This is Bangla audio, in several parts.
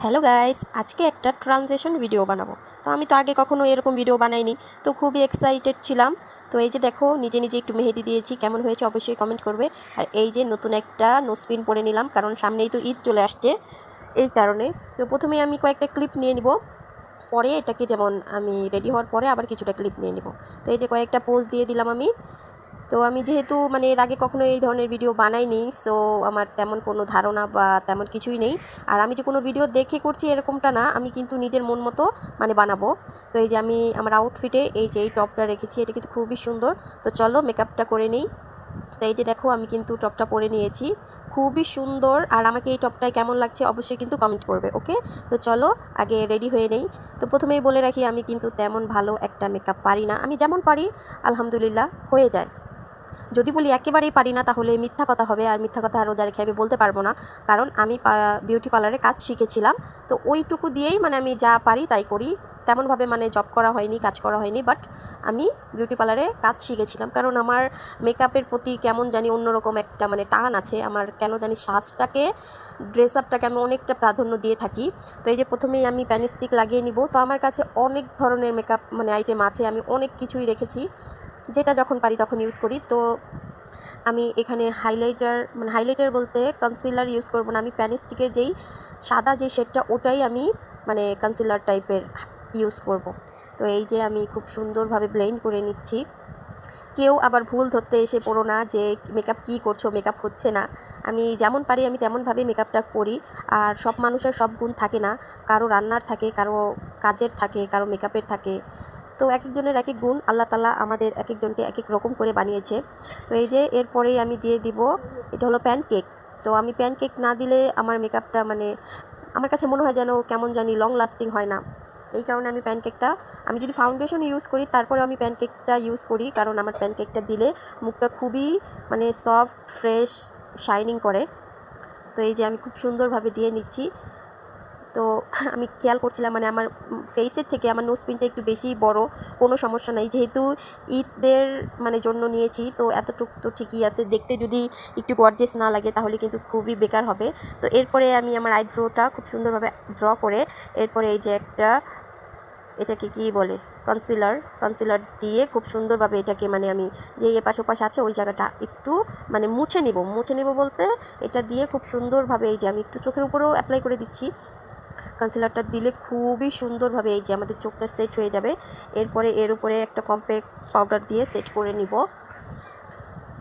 হ্যালো গাইস, আজকে একটা ট্রানজিশন ভিডিও বানাবো। তো আমি তো আগে কখনো এরকম ভিডিও বানাইনি, তো খুবই এক্সাইটেড ছিলাম। তো এই যে দেখো, নিজে নিজে একটু মেহেদি দিয়েছি, কেমন হয়েছে অবশ্যই কমেন্ট করবে। আর এই যে নতুন একটা নোসপিন পরে নিলাম, কারণ সামনেই তো ঈদ চলে আসছে, এই কারণে। তো প্রথমে আমি কয়েকটা ক্লিপ নিয়ে নিব, পরে এটাকে যেমন আমি রেডি হওয়ার পরে আবার কিছুটা ক্লিপ নিয়ে নিব। তো এই যে কয়েকটা পোজ দিয়ে দিলাম আমি। তো আমি যেহেতু এর আগে কখনো এই ধরনের ভিডিও বানাইনি, সো আমার তেমন কোনো ধারণা বা তেমন কিছুই নেই। আর আমি যে কোনো ভিডিও দেখে করছি এরকমটা না, আমি কিন্তু নিজের মন মতো বানাবো। তো এই যে আমি আমার আউটফিটে এই যে এই টপটা রেখেছি, এটা কিন্তু খুবই সুন্দর। তো চলো মেকআপটা করে নিই। তো এই যে দেখো, আমি কিন্তু টপটা পরে নিয়েছি, খুবই সুন্দর। আর আমাকে এই টপটায় কেমন লাগছে অবশ্যই কিন্তু কমেন্ট করবে, ওকে? তো চলো আগে রেডি হয়ে নেই। তো প্রথমেই বলে রাখি, আমি কিন্তু তেমন ভালো একটা মেকআপ পারি না, আমি যেমন পারি আলহামদুলিল্লাহ হয়ে যায়। যদি বলি একেবারেই পারি না তাহলে মিথ্যা কথা হবে, আর মিথ্যা কথা আরও যারা খেয়ে বলতে পারবো না। কারণ আমি বিউটি পার্লারে কাজ শিখেছিলাম, তো ওইটুকু দিয়েই আমি যা পারি তাই করি। তেমনভাবে জব করা হয়নি, কাজ করা হয়নি, বাট আমি বিউটি পার্লারে কাজ শিখেছিলাম। কারণ আমার মেকআপের প্রতি কেমন জানি অন্যরকম একটা টান আছে। আমার কেন জানি সাজটাকে, ড্রেস আপটাকে আমি অনেকটা প্রাধান্য দিয়ে থাকি। তো এই যে প্রথমেই আমি প্যানিস্টিক লাগিয়ে নিব। তো আমার কাছে অনেক ধরনের মেকআপ আইটেম আছে, আমি অনেক কিছুই রেখেছি, যেটা যখন পারি তখন ইউজ করি। তো আমি এখানে হাইলাইটার বলতে কনসিলার ইউজ করব না, আমি প্যানিস্টিকের যেই সাদা যে শেডটা ওটাই আমি কনসিলার টাইপের ইউজ করব। তো এই যে আমি খুব সুন্দরভাবে ব্লেন্ড করে নিচ্ছি। কেউ আবার ভুল ধরতে এসে পড়ো না যে মেকআপ কী করছো, মেকআপ হচ্ছে না। আমি যেমন পারি আমি তেমনভাবে মেকআপটা করি। আর সব মানুষের সব গুণ থাকে না, কারো রান্নার থাকে, কারো কাজের থাকে, কারো মেকআপের থাকে। তো এক একজনের এক এক গুণ, আল্লাহ তাআলা আমাদের এক একজনকে এক এক রকম করে বানিয়েছে। তো এই যে এরপরেই আমি দিয়ে দিব, এটা হলো প্যানকেক। তো আমি প্যানকেক না দিলে আমার মেকআপটা আমার কাছে মনে হয় যেন কেমন জানি লং লাস্টিং হয় না। এই কারণে আমি যদি ফাউন্ডেশন ইউজ করি তারপরে আমি প্যানকেকটা ইউজ করি, কারণ আমার প্যানকেকটা দিলে মুখটা খুবই সফট, ফ্রেশ, শাইনিং করে। তো এই যে আমি খুব সুন্দরভাবে দিয়ে নিচ্ছি। তো আমি খেয়াল করছিলাম আমার ফেসের থেকে আমার নোজপিনটা একটু বেশি বড়, কোনো সমস্যা নাই, যেহেতু ঈদের জন্য নিয়েছি। তো এতটুকু তো ঠিকই আছে, দেখতে যদি একটু গর্জিয়াস না লাগে তাহলে কিন্তু খুবই বেকার হবে। তো এরপরে আমি আমার আইব্রোটা খুব সুন্দরভাবে ড্র করে, এরপরে এই যে এটাকে কি বলে, কনসিলার দিয়ে খুব সুন্দরভাবে এটাকে আমি যে এপাশ ওপাশ আছে ওই জায়গাটা একটু মুছে নিব বলতে, এটা দিয়ে খুব সুন্দরভাবে এই যে আমি একটু চোখের উপরেও অ্যাপ্লাই করে দিচ্ছি। কনসিলারটা দিলে খুবই সুন্দরভাবে এই যে আমাদের চোখটা সেট হয়ে যাবে। এরপরে এর উপরে একটা কম্প্যাক্ট পাউডার দিয়ে সেট করে নিব।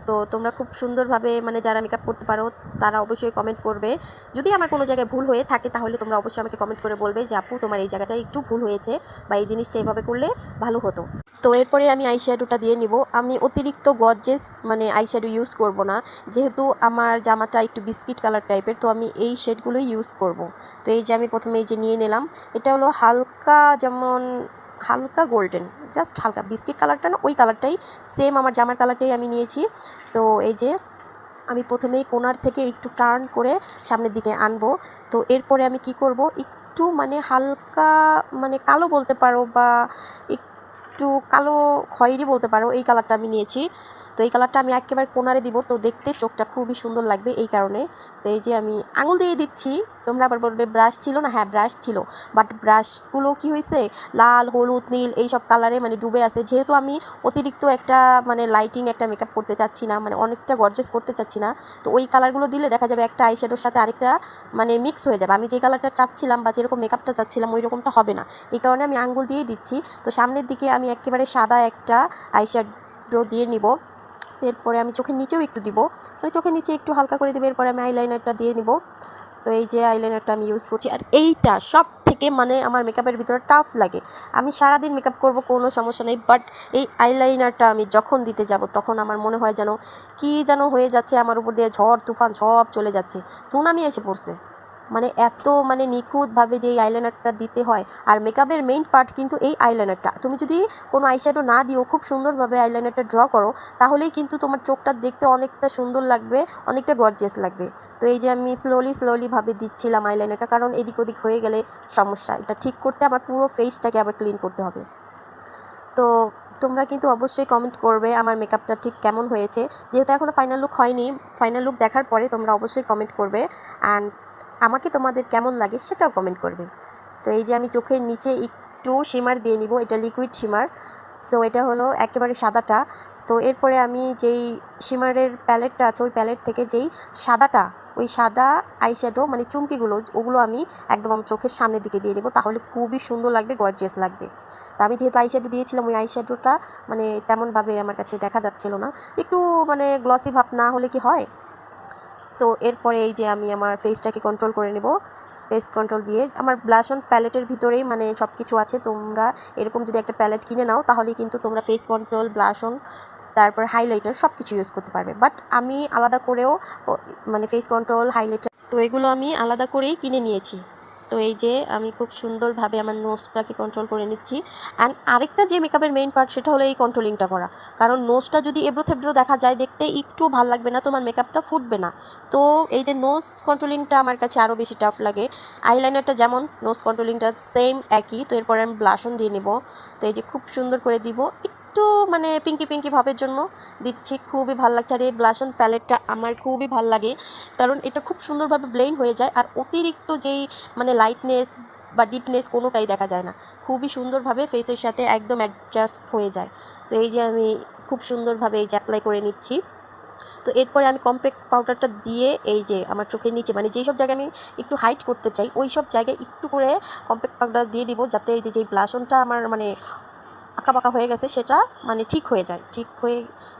তো তোমরা খুব সুন্দরভাবে যারা মেকআপ করতে পারো তারা অবশ্যই কমেন্ট করবে। যদি আমার কোনো জায়গায় ভুল হয়ে থাকে তাহলে তোমরা অবশ্যই আমাকে কমেন্ট করে বলবে যে আপু তোমার এই জায়গাটা একটু ভুল হয়েছে, বা এই জিনিসটা এভাবে করলে ভালো হতো। তো এরপরে আমি আইশ্যাডোটা দিয়ে নিব। আমি অতিরিক্ত গর্জিয়াস আইশ্যাডো ইউজ করব না, যেহেতু আমার জামাটা একটু বিস্কিট কালার টাইপের, তো আমি এই শেডগুলোই ইউজ করব। তো এই যে আমি প্রথমে এই যে নিয়ে নিলাম, এটা হলো হালকা, যেমন হালকা গোল্ডেন, জাস্ট হালকা বিস্কিট কালারটা না, ওই কালারটাই সেম আমার জামার কালারটাই আমি নিয়েছি। তো এই যে আমি প্রথমেই কোণার থেকে একটু টার্ন করে সামনের দিকে আনবো। তো এরপরে আমি কি করব, একটু হালকা কালো বলতে পারো, বা একটু কালো খয়েরি বলতে পারো, এই কালারটা আমি নিয়েছি। তো এই কালারটা আমি একেবারে কোণারে দিব, তো দেখতে চোখটা খুবই সুন্দর লাগবে এই কারণে। তো এই যে আমি আঙুল দিয়ে দিচ্ছি। তোমরা আবার বলবে ব্রাশ ছিল না, হ্যাঁ ব্রাশ ছিল, বাট ব্রাশগুলো কি হয়েছে, লাল, হলুদ, নীল এইসব কালারে ডুবে আছে। যেহেতু আমি অতিরিক্ত একটা লাইটিং একটা মেকআপ করতে চাচ্ছি না, অনেকটা গর্জিয়াস করতে চাচ্ছি না, তো ওই কালারগুলো দিলে দেখা যাবে একটা আইশ্যাডোর সাথে আরেকটা মিক্স হয়ে যাবে। আমি যে কালারটা চাচ্ছিলাম বা যেরকম মেকআপটা চাচ্ছিলাম ওই রকমটা হবে না, এই কারণে আমি আঙ্গুল দিয়েই দিচ্ছি। তো সামনের দিকে আমি একেবারে সাদা একটা আইশ্যাডো দিয়ে নিব। এরপরে আমি চোখের নিচেও একটু দিব, চোখের নিচে একটু হালকা করে দেবো। এরপরে আমি আইলাইনারটা দিয়ে নিব। তো এই যে আইলাইনারটা আমি ইউজ করছি, আর এইটা সব থেকে আমার মেকআপের ভিতরে টাফ লাগে। আমি সারাদিন মেকআপ করব, কোনো সমস্যা নেই, বাট এই আইলাইনারটা আমি যখন দিতে যাব তখন আমার মনে হয় যেন কি যেন হয়ে যাচ্ছে, আমার উপর দিয়ে ঝড় তুফান সব চলে যাচ্ছে, সুনামি এসে পড়ছে। এত নিখুঁতভাবে যে এই আইলাইনারটা দিতে হয়। আর মেকআপের মেইন পার্ট কিন্তু এই আইলাইনারটা। তুমি যদি কোনো আইশ্যাডো না দিও, খুব সুন্দরভাবে আইলাইনারটা ড্র করো, তাহলেই কিন্তু তোমার চোখটা দেখতে অনেকটা সুন্দর লাগবে, অনেকটা গর্জিয়াস লাগবে। তো এই যে আমি স্লোলিভাবে দিচ্ছিলাম আইলাইনারটা, কারণ এদিক ওদিক হয়ে গেলে সমস্যা, এটা ঠিক করতে আমার পুরো ফেসটাকে আবার ক্লিন করতে হবে। তো তোমরা কিন্তু অবশ্যই কমেন্ট করবে আমার মেকআপটা ঠিক কেমন হয়েছে। যেহেতু এখনও ফাইনাল লুক হয়নি, ফাইনাল লুক দেখার পরে তোমরা অবশ্যই কমেন্ট করবে। অ্যান্ড আমাকে তোমাদের কেমন লাগে সেটাও কমেন্ট করবে। তো এই যে আমি চোখের নিচে একটু শিমার দিয়ে নিব, এটা লিকুইড শিমার। সো এটা হলো একেবারে সাদাটা। তো এরপরে আমি যেই শিমারের প্যালেটটা আছে ওই প্যালেট থেকে যেই সাদাটা, ওই সাদা আইশ্যাডো মানে চুমকিগুলো, ওগুলো আমি একদম আমার চোখের সামনের দিকে দিয়ে নেব, তাহলে খুবই সুন্দর লাগবে, গর্জিয়াস লাগবে। তো আমি যেহেতু আইশ্যাডো দিয়েছিলাম, ওই আইশ্যাডোটা মানে তেমনভাবে আমার কাছে দেখা যাচ্ছিল না, একটু মানে গ্লসি ভাব না হলে কি হয়। তো এরপরে এই যে আমি আমার ফেসটাকে কন্ট্রোল করে নেব, ফেস কন্ট্রোল দিয়ে আমার ব্লাশ অন প্যালেটের ভিতরেই মানে সব কিছু আছে। তোমরা এরকম যদি একটা প্যালেট কিনে নাও তাহলে কিন্তু তোমরা ফেস কন্ট্রোল, ব্লাশ অন, তারপর হাইলাইটার সব কিছু ইউজ করতে পারবে। বাট আমি আলাদা করেও মানে ফেস কন্ট্রোল, হাইলাইটার, তো এগুলো আমি আলাদা করেই কিনে নিয়েছি। তো এই যে আমি খুব সুন্দরভাবে আমার নোজটাকে কন্ট্রোল করে নিচ্ছি। অ্যান্ড আরেকটা যে মেকআপের মেইন পার্ট সেটা হলো এই কন্ট্রোলিংটা করা, কারণ নোজটা যদি এবড়ো থেবড়ো দেখা যায় দেখতে একটু ভাল লাগবে না, তোমার মেকআপটা ফুটবে না। তো এই যে নোজ কন্ট্রোলিংটা আমার কাছে আরও বেশি টাফ লাগে। আইলাইনারটা যেমন, নোজ কন্ট্রোলিংটা সেম একই। তো এরপরে আমি ব্লাশন দিয়ে নেব। তো এই যে খুব সুন্দর করে দিব, একটু মানে পিঙ্কি পিঙ্কি ভাবের জন্য দিচ্ছি, খুবই ভালো লাগছে। আর এই ব্লাশন প্যালেটটা আমার খুবই ভালো লাগে, কারণ এটা খুব সুন্দরভাবে ব্লেন্ড হয়ে যায়, আর অতিরিক্ত যেই মানে লাইটনেস বা ডিপনেস কোনোটাই দেখা যায় না, খুবই সুন্দরভাবে ফেসের সাথে একদম অ্যাডজাস্ট হয়ে যায়। তো এই যে আমি খুব সুন্দরভাবে এই যে অ্যাপ্লাই করে নিচ্ছি। তো এরপরে আমি কম্প্যাক্ট পাউডারটা দিয়ে এই যে আমার চোখের নিচে মানে যেই সব জায়গায় আমি একটু হাইট করতে চাই ওই সব জায়গায় একটু করে কম্প্যাক্ট পাউডার দিয়ে দিব, যাতে এই যে যেই ব্লাশনটা আমার মানে আঁকা বাঁকা হয়ে গেছে সেটা মানে ঠিক হয়ে যায়। ঠিক হয়ে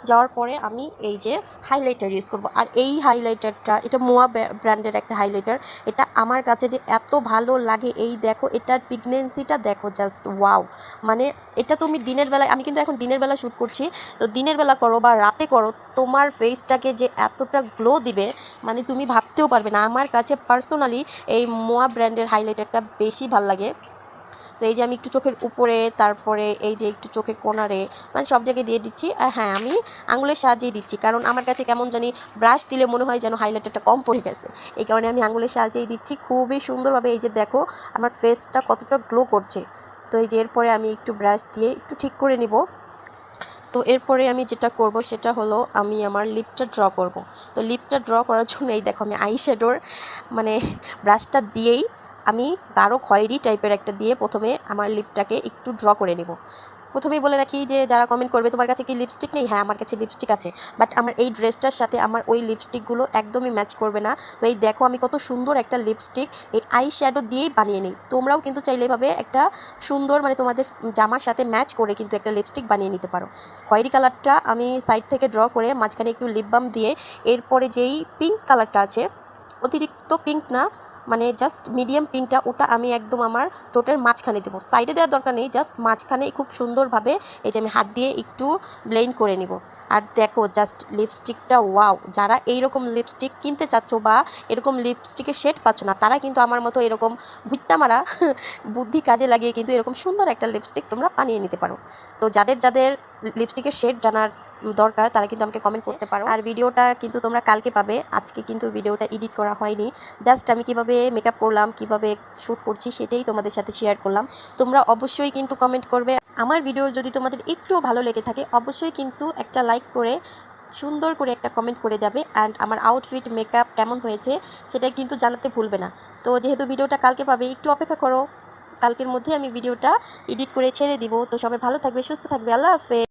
যাওয়ার পরে আমি এই যে হাইলাইটার ইউজ করব। আর এই হাইলাইটারটা, এটা মোয়া ব্র্যান্ডের একটা হাইলাইটার, এটা আমার কাছে যে এত ভালো লাগে, এই দেখো এটার প্রেগনেন্সিটা দেখো, জাস্ট ওয়াও। মানে এটা তুমি দিনের বেলায়, আমি কিন্তু এখন দিনের বেলা শ্যুট করছি, তো দিনের বেলা করো বা রাতে করো, তোমার ফেসটাকে যে এতটা গ্লো দিবে মানে তুমি ভাবতেও পারবে না। আমার কাছে পার্সোনালি এই মোয়া ব্র্যান্ডের হাইলাইটারটা বেশি ভালো লাগে। তো এই যে আমি একটু চোখের উপরে, তারপরে এই যে একটু চোখের কোণারে, মানে সব জায়গায় দিয়ে দিচ্ছি। আর হ্যাঁ, আমি আঙুলের সাহায্যেই দিচ্ছি, কারণ আমার কাছে কেমন জানি ব্রাশ দিলে মনে হয় যেন হাইলাইটারটা কম পড়ে গেছে, এই কারণে আমি আঙুলের সাহায্যেই দিচ্ছি। খুবই সুন্দরভাবে এই যে দেখো আমার ফেসটা কতটা গ্লো করছে। তো এই যে এরপরে আমি একটু ব্রাশ দিয়ে একটু ঠিক করে নিব। তো এরপরে আমি যেটা করব সেটা হলো আমি আমার লিপটা ড্র করব। তো লিপটা ড্র করার জন্য এই দেখো আমি আইশ্যাডোর মানে ব্রাশটা দিয়েই আমি গাঢ় খয়েরি টাইপের একটা দিয়ে প্রথমে আমার লিপটাকে একটু ড্র করে নেব। প্রথমেই বলে রাখি যে যারা কমেন্ট করবে তোমার কাছে কি লিপস্টিক নেই, হ্যাঁ আমার কাছে লিপস্টিক আছে, বাট আমার এই ড্রেসটার সাথে আমার ওই লিপস্টিকগুলো একদমই ম্যাচ করবে না। তো এই দেখো আমি কত সুন্দর একটা লিপস্টিক এই আই শ্যাডো দিয়েই বানিয়ে নিই। তোমরাও কিন্তু চাইলে এভাবে একটা সুন্দর মানে তোমাদের জামার সাথে ম্যাচ করে কিন্তু একটা লিপস্টিক বানিয়ে নিতে পারো। খয়েরি কালারটা আমি সাইড থেকে ড্র করে মাঝখানে একটু লিপ বাম দিয়ে, এরপরে যেই পিঙ্ক কালারটা আছে, অতিরিক্ত পিঙ্ক না, মানে জাস্ট মিডিয়াম পিঙ্কটা, ওটা আমি একদম আমার ঠোঁটের মাঝখানে দেবো, সাইডে দেওয়ার দরকার নেই, জাস্ট মাঝখানে খুব সুন্দরভাবে এই যে আমি হাত দিয়ে একটু ব্লেন্ড করে নিব। আর দেখো জাস্ট লিপস্টিকটা ওয়াও। যারা এইরকম লিপস্টিক কিনতে চাচ্ছ বা এরকম লিপস্টিকের শেড পাচ্ছ না, তারা কিন্তু আমার মতো এরকম ভুত্তা মারা বুদ্ধি কাজে লাগিয়ে কিন্তু এরকম সুন্দর একটা লিপস্টিক তোমরা বানিয়ে নিতে পারো। তো যাদের যাদের লিপস্টিকের শেড জানার দরকার তারা কিন্তু আমাকে কমেন্ট করতে পারো। আর ভিডিওটা কিন্তু তোমরা কালকে পাবে, আজকে কিন্তু ভিডিওটা এডিট করা হয়নি, জাস্ট আমি কিভাবে মেকআপ করলাম, কিভাবে শ্যুট করছি সেটাই তোমাদের সাথে শেয়ার করলাম। তোমরা অবশ্যই কিন্তু কমেন্ট করবে। আমার ভিডিও যদি তোমাদের একটু ভালো লেগে থাকে অবশ্যই কিন্তু একটা লাইক করে সুন্দর করে একটা কমেন্ট করে যাবে। অ্যান্ড আমার আউটফিট মেকআপ কেমন হয়েছে সেটা কিন্তু জানাতে ভুলবে না। তো যেহেতু ভিডিওটা কালকে পাবে, একটু অপেক্ষা করো, কালকের মধ্যে আমি ভিডিওটা এডিট করে ছেড়ে দিব। তো সবাই ভালো থাকবে, সুস্থ থাকবে, আল্লাহ হাফেজ।